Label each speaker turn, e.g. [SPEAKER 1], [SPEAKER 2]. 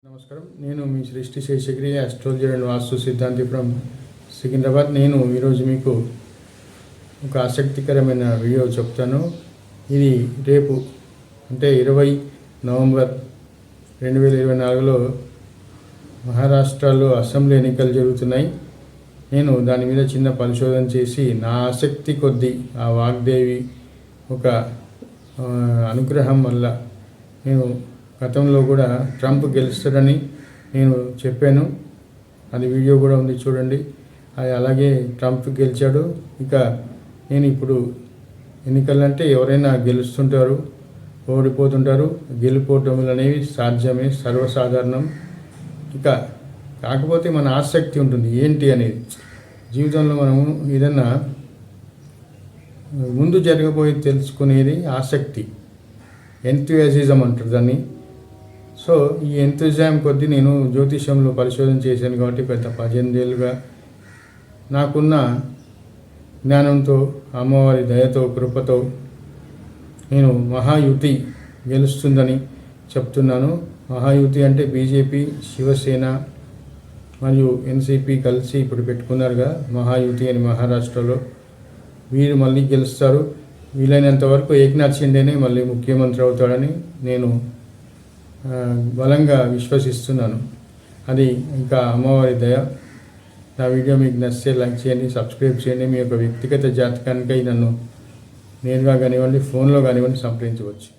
[SPEAKER 1] నమస్కారం. నేను మీ సృష్టి శేషగిరి, ఆస్ట్రాలజీ అండ్ వాస్తు సిద్ధాంతి ఫ్రమ్ సికింద్రాబాద్. నేను ఈరోజు మీకు ఒక ఆసక్తికరమైన వీడియో చెప్తాను. ఇది రేపు అంటే 20 నవంబర్ 2024లో మహారాష్ట్రలో అసెంబ్లీ ఎన్నికలు జరుగుతున్నాయి. నేను దాని మీద చిన్న పరిశోధన చేసి నా ఆసక్తి కొద్దీ ఆ వాగ్దేవి ఒక అనుగ్రహం వల్ల నేను గతంలో కూడా ట్రంప్ గెలుస్తాడని నేను చెప్పాను. అది వీడియో కూడా ఉంది, చూడండి. అది అలాగే ట్రంప్ గెలిచాడు. ఇక నేను ఇప్పుడు ఎన్నికలంటే ఎవరైనా గెలుస్తుంటారు, ఓడిపోతుంటారు. గెలుపోవటములు అనేవి సాధ్యమే, సర్వసాధారణం. ఇక కాకపోతే మన ఆసక్తి ఉంటుంది ఏంటి అనేది. జీవితంలో మనము ఏదన్నా ముందు జరగబోయేది తెలుసుకునేది ఆసక్తి, ఎంథూసియాజం అంటారు దాన్ని. సో ఈ ఎంథూసియాజం కొద్దీ నేను జ్యోతిష్యంలో పరిశోధన చేశాను కాబట్టి గత 18 ఏళ్ళుగా నాకున్న జ్ఞానంతో, అమ్మవారి దయతో, కృపతో నేను మహాయుతి గెలుస్తుందని చెప్తున్నాను. మహాయుతి అంటే బీజేపీ, శివసేన మరియు ఎన్సీపీ కలిసి ఇప్పుడు పెట్టుకున్నారుగా మహాయుతి అని మహారాష్ట్రలో. వీరు మళ్ళీ గెలుస్తారు. వీలైనంత వరకు ఏక్నాథ్ షిండేనే మళ్ళీ ముఖ్యమంత్రి అవుతాడని నేను బలంగా విశ్వసిస్తున్నాను. అది ఇంకా అమ్మవారి దయ. నా వీడియో మీకు నచ్చితే లైక్ చేయండి, సబ్స్క్రైబ్ చేయండి. మీ యొక్క వ్యక్తిగత జాతకానికై నన్ను నేరుగా కానివ్వండి, ఫోన్లో కానివ్వండి సంప్రదించవచ్చు.